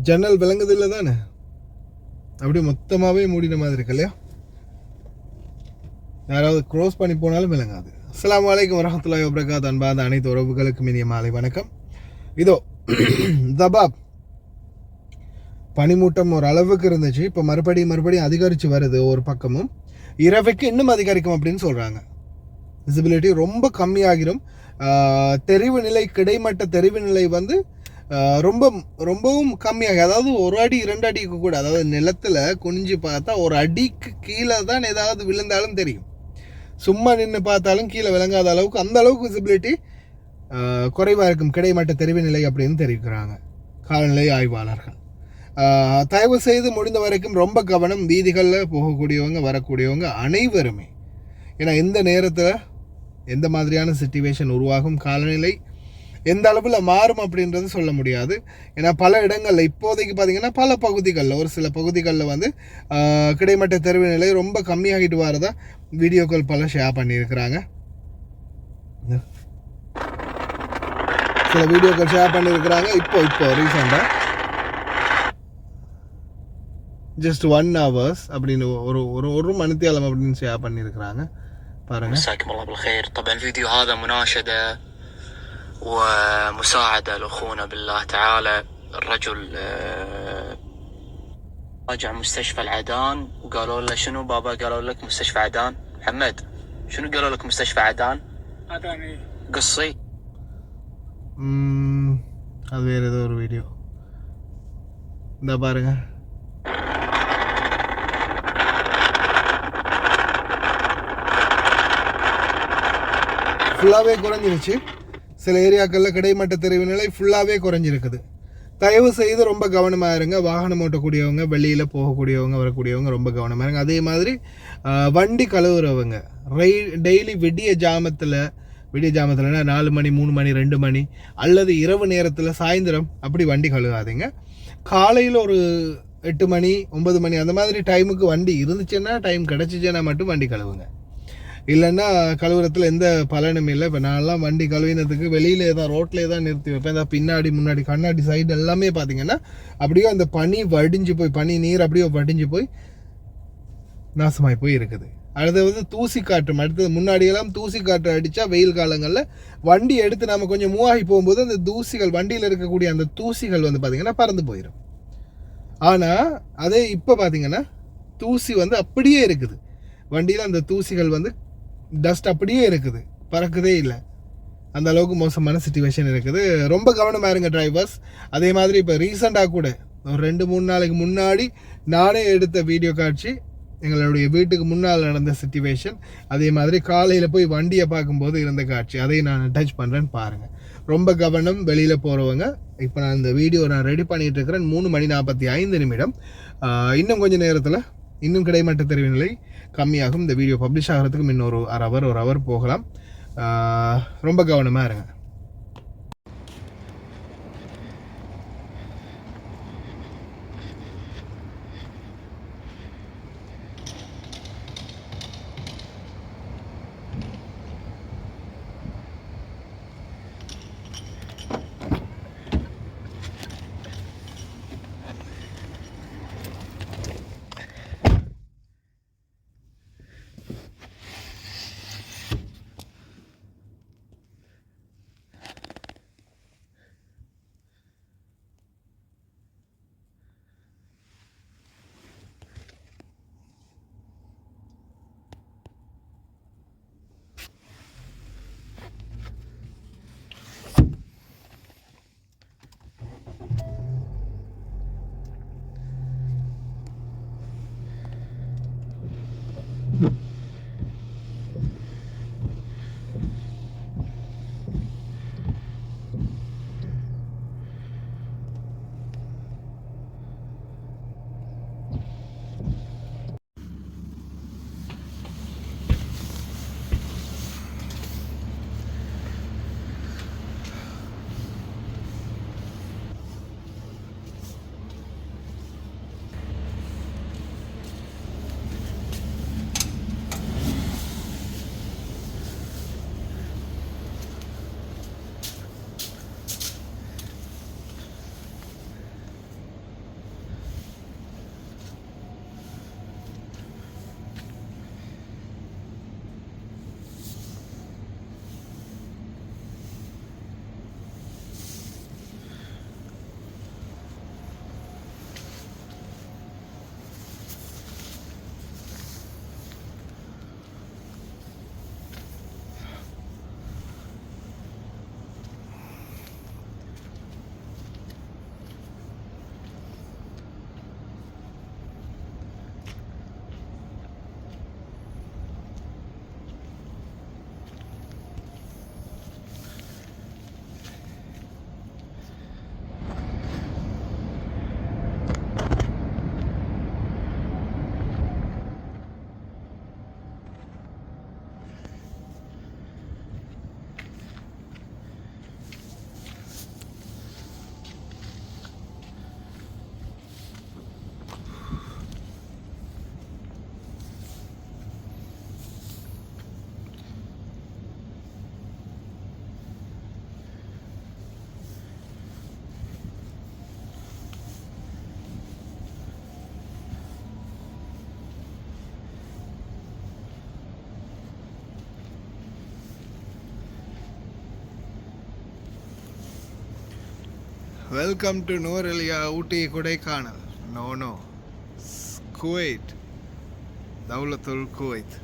ஜன்னல் விளங்குது இல்லை தானே, அப்படியே மொத்தமாகவே மூடின மாதிரி இருக்கு இல்லையா? யாராவது க்ரோஸ் பண்ணி போனாலும் விளங்காது. அஸ்ஸலாமு அலைக்கும் வரஹ்மத்துல்லாஹி வபரகாத்துஹு. அன்பார்ந்த அனைத்து உறவுகளுக்கும் இனிய மாலை வணக்கம். இதோ தபாப் பனிமூட்டம் ஒரு அளவுக்கு இருந்துச்சு, இப்போ மறுபடியும் அதிகரித்து வருது. ஒரு பக்கமும் இரவுக்கு இன்னும் அதிகரிக்கும் அப்படின்னு சொல்கிறாங்க. விசிபிலிட்டி ரொம்ப கம்மியாகிடும். தெரிவு நிலை, கிடைமட்ட தெரிவு நிலை வந்து ரொம்பவும் கம்மியாகி, அதாவது ஒரு அடி 2 அடிக்கு கூட, அதாவது நிலத்தில் குனிஞ்சு பார்த்தா ஒரு அடிக்கு கீழே தான் ஏதாவது விழுந்தாலும் தெரியும். சும்மா நின்று பார்த்தாலும் கீழே விளங்காத அளவுக்கு, அந்த அளவுக்கு விசிபிலிட்டி குறைவாக இருக்கும் கிடைமட்ட தெரிவு நிலை அப்படின்னு தெரிவிக்கிறாங்க காலநிலை ஆய்வாளர்கள். தயவு செய்து முடிந்த வரைக்கும் ரொம்ப கவனம். வீதிகளில் போகக்கூடியவங்க வரக்கூடியவங்க அனைவருமே, ஏன்னா எந்த நேரத்தில் எந்த மாதிரியான சிச்சுவேஷன் உருவாகும், காலநிலை எந்த அளவில் மாறும் அப்படின்றது சொல்ல முடியாது. ஏன்னா பல இடங்களில் இப்போதைக்கு பார்த்திங்கன்னா பல பகுதிகளில், ஒரு சில பகுதிகளில் வந்து கிடைமட்ட தெரிவு நிலை ரொம்ப கம்மியாகிட்டு வரதா வீடியோக்கள் பல ஷேர் பண்ணியிருக்கிறாங்க. சில வீடியோக்கள் ஷேர் பண்ணியிருக்கிறாங்க. இப்போ ரீசெண்டாக ஜஸ்ட் 1 hours அப்படின்னு ஒரு மணித்தியாலம் அப்படின்னு ஷேர் பண்ணியிருக்கிறாங்க. பாருங்க. مساكم الله بالخير. طبعا الفيديو هذا مناشدة ومساعدة لأخونا بالله تعالى. الرجل راجع مستشفى العدان وقالوا له شنو بابا؟ قالوا لك مستشفى عدان. محمد شنو قالوا لك مستشفى عدان؟ عدان ايه قصي. அது வேறு ஏதோ ஒரு வீடியோ. இந்த பாருங்க, ஃபுல்லாகவே குறைஞ்சிருச்சு. சில ஏரியாக்களில் கிடைமட்ட தெரிவு நிலை ஃபுல்லாகவே குறைஞ்சிருக்குது. தயவு செய்து ரொம்ப கவனமாக இருங்க. வாகனம் ஓட்டக்கூடியவங்க, வெளியில் போகக்கூடியவங்க, வரக்கூடியவங்க ரொம்ப கவனமாக இருங்க. அதே மாதிரி வண்டி கழுவுறவங்க டெய்லி விடிய ஜாமத்தில்னா 4 மணி 3 மணி 2 மணி அல்லது இரவு நேரத்தில் சாயந்தரம் அப்படி வண்டி கழுவாதீங்க. காலையில் ஒரு 8 மணி 9 மணி அந்த மாதிரி டைமுக்கு வண்டி இருந்துச்சுன்னா, டைம் கிடச்சிச்சுன்னா மட்டும் வண்டி கழுவுங்க. இல்லைன்னா கழுவுறத்தில் எந்த பலனும் இல்லை. இப்போ நான்லாம் வண்டி கழுவினதுக்கு வெளியிலே தான், ரோட்லேயே தான் நிறுத்தி வைப்பேன். இந்த பின்னாடி முன்னாடி கண்ணாடி சைடு எல்லாமே பார்த்தீங்கன்னா அப்படியே அந்த பனி வடிஞ்சு போய், பனி நீர் அப்படியே வடிஞ்சு போய் நாசமாகி போய் இருக்குது. அடுத்து வந்து தூசி காற்று. அடுத்தது முன்னாடியெல்லாம் தூசி காற்று அடித்தா வெயில் காலங்களில் வண்டி எடுத்து நம்ம கொஞ்சம் மூவாகி போகும்போது அந்த தூசிகள், வண்டியில் இருக்கக்கூடிய அந்த தூசிகள் வந்து பார்த்திங்கன்னா பறந்து போயிடும். ஆனால் அதே இப்போ பார்த்திங்கன்னா தூசி வந்து அப்படியே இருக்குது. வண்டியில் அந்த தூசிகள் வந்து டஸ்ட் அப்படியே இருக்குது, பறக்குதே இல்லை. அந்த அளவுக்கு மோசமான சிச்சுவேஷன் இருக்குது. ரொம்ப கவனமாக இருங்க டிரைவர்ஸ். அதே மாதிரி இப்போ ரீசெண்டாக கூட ஒரு 2-3 நாளைக்கு முன்னாடி நானே எடுத்த வீடியோ காட்சி, எங்களுடைய வீட்டுக்கு முன்னால் நடந்த சிச்சுவேஷன். அதே மாதிரி காலையில் போய் வண்டியை பார்க்கும்போது இருந்த காட்சி, அதையும் நான் டச் பண்ணுறேன்னு பாருங்கள். ரொம்ப கவனம். வெளியில் போகிறவங்க. இப்போ நான் இந்த வீடியோ ரெடி பண்ணிகிட்டு இருக்கிறேன். 3:45 இன்னும் கொஞ்சம் நேரத்தில் இன்னும் கிடைமட்ட தெரிவு நிலை கம்மியாகும். இந்த வீடியோ பப்ளிஷ் ஆகிறதுக்கு இன்னொரு ஒரு ஹவர் போகலாம். ரொம்ப கவனமாக இருங்க. Welcome to Nuwara Eliya Ooty Kodaikanal. No Kuwait, தௌலத்துல் Kuwait.